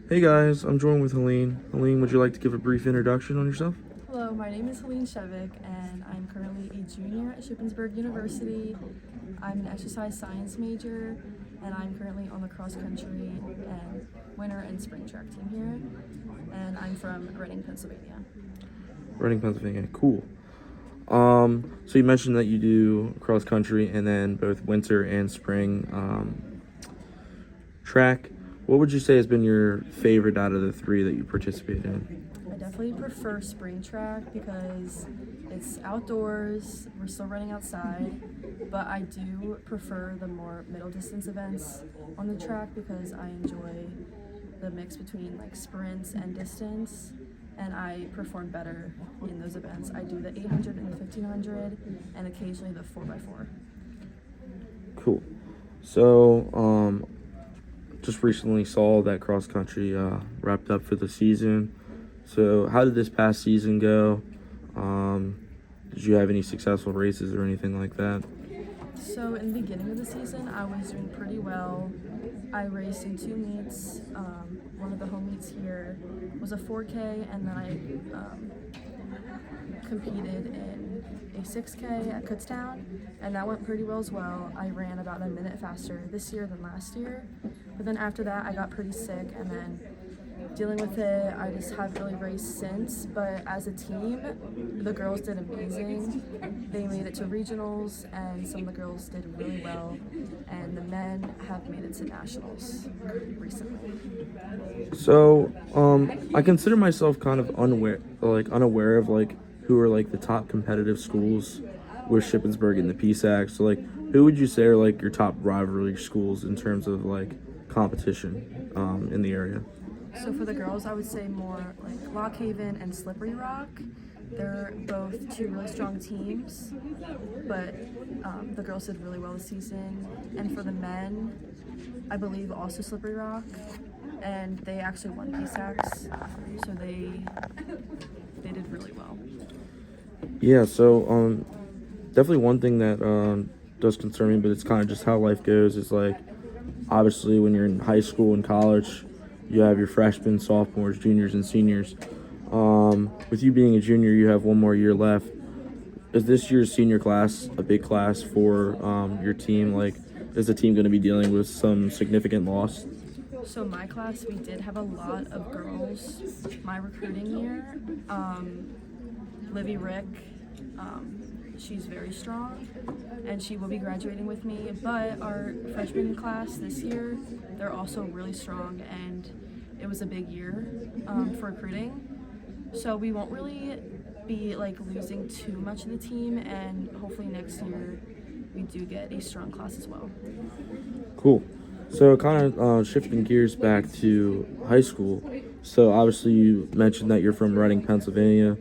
Hey guys, I'm joined with Helene. Helene, would you like to give a brief introduction on yourself? Hello, my name is Helene Shevick, and I'm currently a junior at Shippensburg University. I'm an exercise science major, and I'm currently on the cross country and winter and spring track team here. And I'm from Reading, Pennsylvania. Reading, Pennsylvania. Cool. So you mentioned that you do cross country and then both winter and spring track. What would you say has been your favorite out of the three that you participated in? I definitely prefer spring track because it's outdoors, we're still running outside, but I do prefer the more middle distance events on the track because I enjoy the mix between like sprints and distance, and I perform better in those events. I do the 800 and the 1500 and occasionally the 4x4. Cool. So, just recently saw that cross country wrapped up for the season. So how did this past season go? Did you have any successful races or anything like that? So in the beginning of the season, I was doing pretty well. I raced in two meets. One of the home meets here was a 4K, and then I competed in a 6K at Kutztown, and that went pretty well as well. I ran about a minute faster this year than last year, but then after that I got pretty sick, and then dealing with it, I just haven't really raced since. But as a team, the girls did amazing. They made it to regionals, and some of the girls did really well, and the men have made it to nationals recently. So, I consider myself kind of unaware of who are like the top competitive schools with Shippensburg and the PSAC. So who would you say are like your top rivalry schools in terms of like competition in the area? So for the girls, I would say more like Lock Haven and Slippery Rock. They're both two really strong teams, but the girls did really well this season. And for the men, I believe also Slippery Rock, and they actually won PSACs, so they did really well. Yeah. So, definitely one thing that does concern me, but it's kind of just how life goes. Is like obviously when you're in high school and college, you have your freshmen, sophomores, juniors, and seniors. With you being a junior, you have one more year left. Is this year's senior class a big class for your team? Like, is the team going to be dealing with some significant loss? So my class, we did have a lot of girls my recruiting year. Livy Rick, she's very strong, and she will be graduating with me. But our freshman class this year, they're also really strong, and it was a big year for recruiting. So we won't really be like losing too much of the team, and hopefully next year we do get a strong class as well. Cool. So kind of shifting gears back to high school. So obviously you mentioned that you're from Reading, Pennsylvania.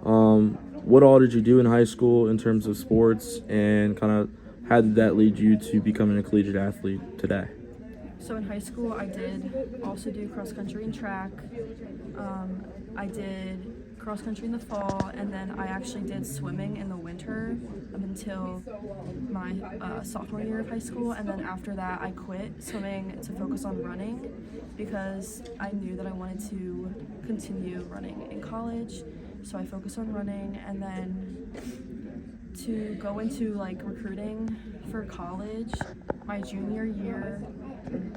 What all did you do in high school in terms of sports, and kind of how did that lead you to becoming a collegiate athlete today? So in high school, I did also do cross country and track. I did cross country in the fall, and then I actually did swimming in the winter up until my sophomore year of high school. And then after that, I quit swimming to focus on running because I knew that I wanted to continue running in college. So I focused on running, and then to go into like recruiting for college, my junior year,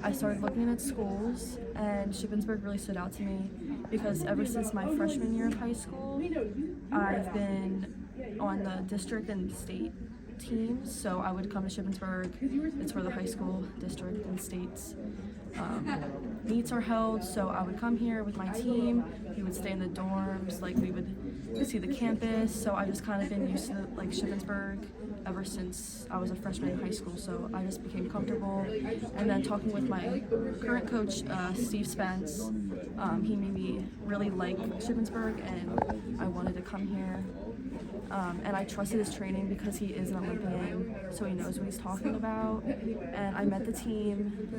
I started looking at schools, and Shippensburg really stood out to me because ever since my freshman year of high school, I've been on the district and state teams. So I would come to Shippensburg. It's where the high school, district, and states meets are held. So I would come here with my team. We would stay in the dorms. Like we would see the campus. So I just kind of been used to like Shippensburg ever since I was a freshman in high school. So I just became comfortable. And then talking with my current coach, Steve Spence, he made me really like Shippensburg, and I wanted to come here. And I trusted his training because he is an Olympian, so he knows what he's talking about. And I met the team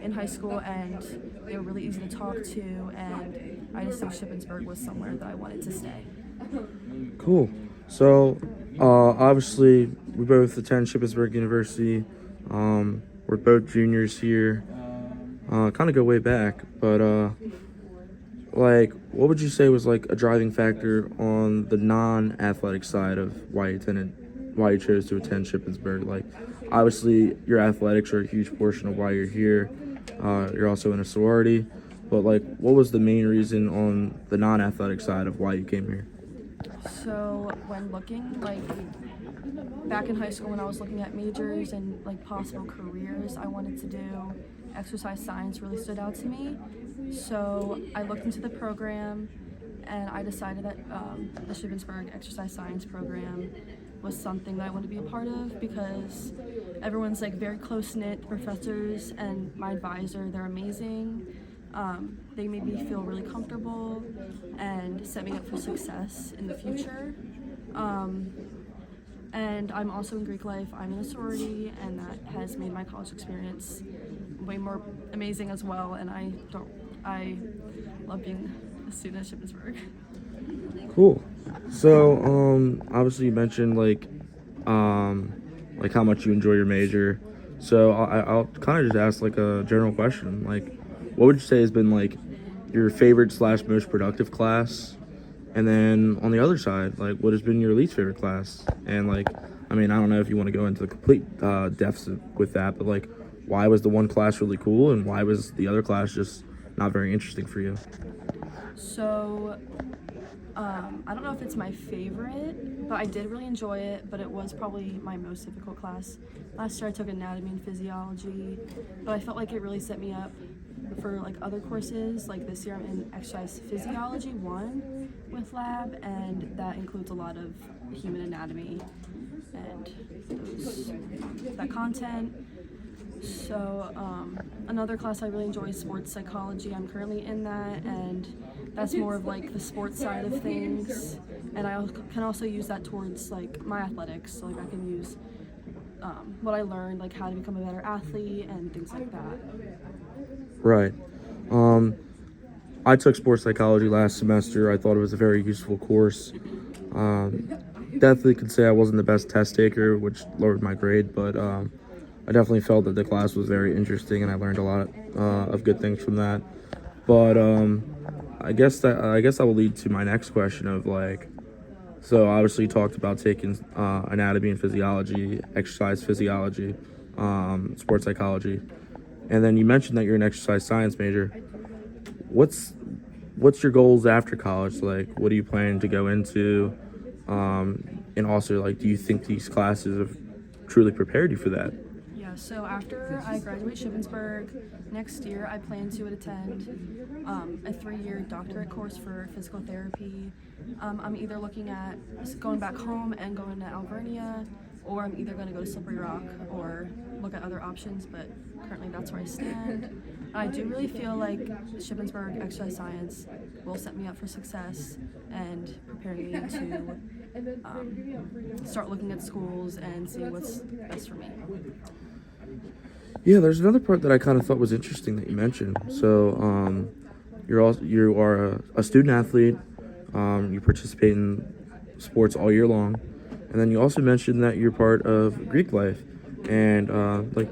in high school, and they were really easy to talk to, and I just knew Shippensburg was somewhere that I wanted to stay. Cool. So, obviously, we both attend Shippensburg University. We're both juniors here. kind of go way back, but like, what would you say was like a driving factor on the non-athletic side of why you chose to attend Shippensburg? Like, obviously, your athletics are a huge portion of why you're here. You're also in a sorority, but like, what was the main reason on the non-athletic side of why you came here? So when looking, like back in high school when I was looking at majors and like possible careers I wanted to do, exercise science really stood out to me. So I looked into the program and I decided that the Shippensburg exercise science program was something that I wanted to be a part of because everyone's like very close-knit. The professors and my advisor, they're amazing. They made me feel really comfortable and set me up for success in the future. And I'm also in Greek life. I'm in a sorority, and that has made my college experience way more amazing as well. And I love being a student at Shippensburg. Cool. So, obviously you mentioned like how much you enjoy your major. So I'll kind of just ask like a general question. Like, what would you say has been like your favorite slash most productive class? And then on the other side, like, what has been your least favorite class? And like, I mean, I don't know if you want to go into the complete deficit with that, but like, why was the one class really cool, and why was the other class just not very interesting for you? So I don't know if it's my favorite, but I did really enjoy it, but it was probably my most difficult class. Last year I took anatomy and physiology, but I felt like it really set me up for like other courses. Like this year I'm in exercise physiology 1 with lab, and that includes a lot of human anatomy and that content. So another class I really enjoy is sports psychology. I'm currently in that, and that's more of like the sports side of things, and I can also use that towards like my athletics. So like I can use what I learned, like how to become a better athlete and things like that. Right. I took sports psychology last semester. I thought it was a very useful course. Definitely could say I wasn't the best test taker, which lowered my grade, but I definitely felt that the class was very interesting, and I learned a lot of good things from that. But I guess that will lead to my next question of like, so obviously you talked about taking anatomy and physiology, exercise physiology, sports psychology, and then you mentioned that you're an exercise science major. What's your goals after college? Like, what are you planning to go into? And also, like, do you think these classes have truly prepared you for that? Yeah, so after I graduate Shippensburg next year, I plan to attend a 3-year doctorate course for physical therapy. I'm either looking at going back home and going to Alvernia, or I'm either going to go to Slippery Rock or look at other options, but currently that's where I stand. I do really feel like Shippensburg exercise science will set me up for success and prepare me to start looking at schools and see what's best for me. Yeah, there's another part that I kind of thought was interesting that you mentioned. So, you are a student athlete. You participate in sports all year long, and then you also mentioned that you're part of Greek life. And like,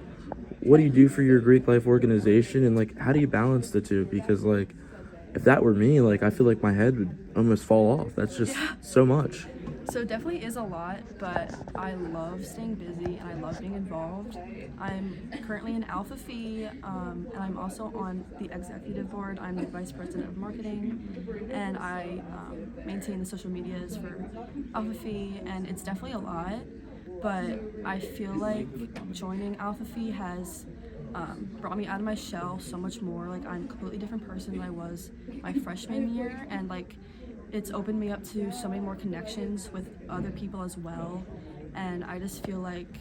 what do you do for your Greek life organization, and like, how do you balance the two? Because like, if that were me, like, I feel like my head would almost fall off. That's just so much. So it definitely is a lot, but I love staying busy and I love being involved. I'm currently in Alpha Phi, and I'm also on the executive board. I'm the vice president of marketing, and I maintain the social medias for Alpha Phi, and it's definitely a lot, but I feel like joining Alpha Phi has brought me out of my shell so much more. Like, I'm a completely different person than I was my freshman year, and like, it's opened me up to so many more connections with other people as well, and I just feel like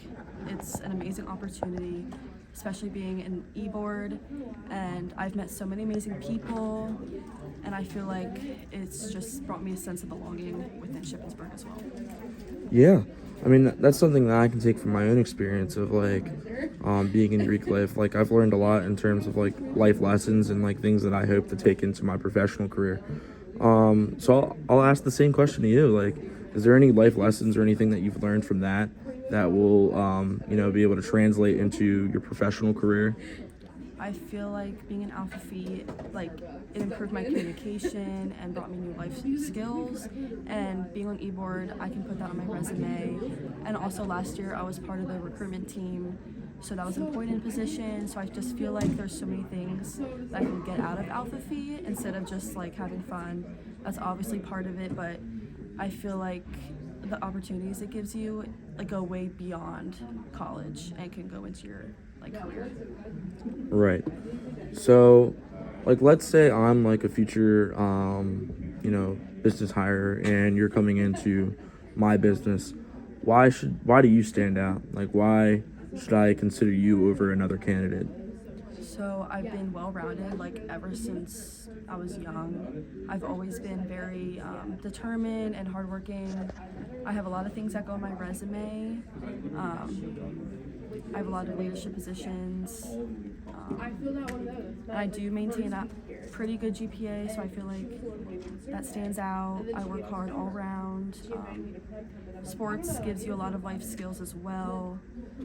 it's an amazing opportunity, especially being an e-board, and I've met so many amazing people, and I feel like it's just brought me a sense of belonging within Shippensburg as well. Yeah, I mean, that's something that I can take from my own experience of like being in Greek life. Like, I've learned a lot in terms of like life lessons and like things that I hope to take into my professional career. So I'll ask the same question to you. Like, is there any life lessons or anything that you've learned from that will be able to translate into your professional career? I feel like being an Alpha Phi, like, it improved my communication and brought me new life skills. And being on e-board, I can put that on my resume. And also last year, I was part of the recruitment team, so that was an important position. So I just feel like there's so many things that I can get out of Alpha Phi instead of just like having fun. That's obviously part of it, but I feel like the opportunities it gives you like go way beyond college and can go into your like career. Right. So, like, let's say I'm like a future, business hire, and you're coming into my business. Why do you stand out? Like, why should I consider you over another candidate? So I've been well-rounded, like ever since I was young. I've always been very determined and hardworking. I have a lot of things that go on my resume. I have a lot of leadership positions. And I do maintain a pretty good GPA, so I feel like that stands out. I work hard all around. Sports gives you a lot of life skills as well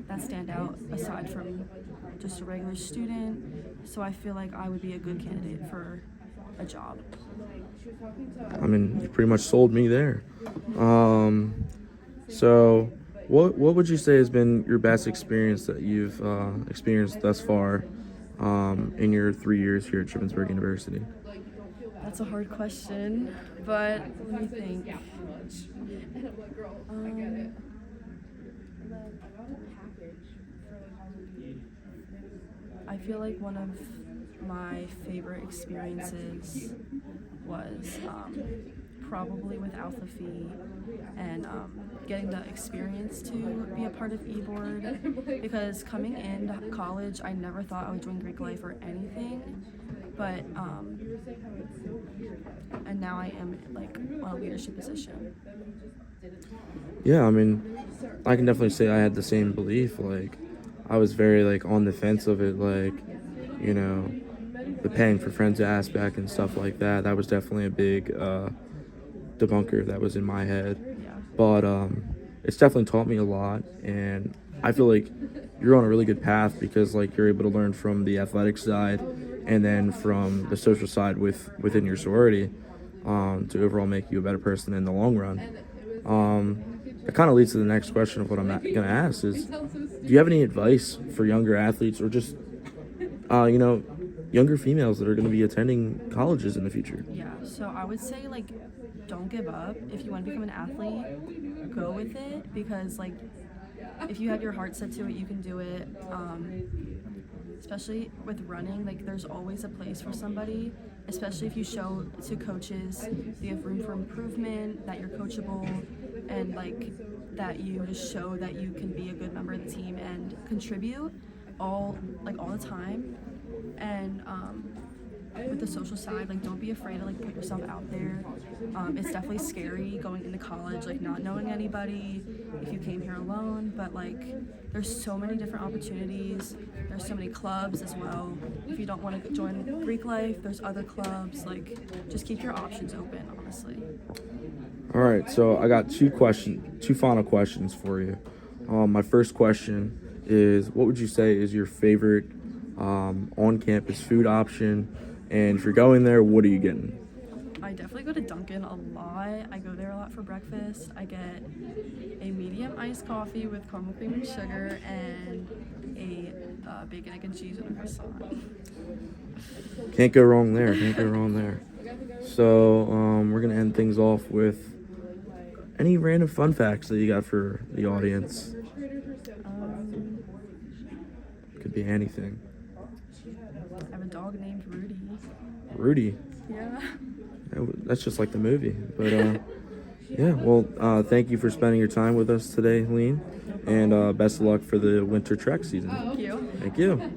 that stand out aside from just a regular student. So I feel like I would be a good candidate for a job. I mean, you pretty much sold me there. So what would you say has been your best experience that you've experienced thus far in your 3 years here at Shippensburg University? That's a hard question, but let me think. I feel like one of my favorite experiences was probably with Alpha Phi and getting the experience to be a part of e-board, because coming into college I never thought I would join Greek life or anything, but and now I am like on a leadership position. Yeah, I mean, I can definitely say I had the same belief. Like, I was very like on the fence of it, like, the paying for friends aspect and stuff like that. That was definitely a big debunker that was in my head. Yeah. But it's definitely taught me a lot, and I feel like you're on a really good path because like you're able to learn from the athletic side and then from the social side within your sorority to overall make you a better person in the long run. That kind of leads to the next question of what I'm going to ask is, do you have any advice for younger athletes or just, younger females that are going to be attending colleges in the future? Yeah, so I would say, like, don't give up. If you want to become an athlete, go with it, because, like, if you have your heart set to it, you can do it. Especially with running, like, there's always a place for somebody, especially if you show to coaches that you have room for improvement, that you're coachable, and, like, that you just show that you can be a good member of the team and contribute all the time. And with the social side, like, don't be afraid to like put yourself out there. It's definitely scary going into college, like not knowing anybody if you came here alone, but like there's so many different opportunities. There's so many clubs as well. If you don't want to join Greek life, there's other clubs. Like, just keep your options open, honestly. All right, so I got two final questions for you. My first question is, what would you say is your favorite on-campus food option? And if you're going there, what are you getting? I definitely go to Dunkin' a lot. I go there a lot for breakfast. I get a medium iced coffee with caramel cream and sugar and a bacon, egg, and cheese with a croissant. Can't go wrong there. So we're going to end things off with any random fun facts that you got for the audience. Could be anything. I have a dog named Rudy. Rudy? Yeah. That's just like the movie. But yeah, well, thank you for spending your time with us today, Helene. And best of luck for the winter track season. Thank you. Thank you.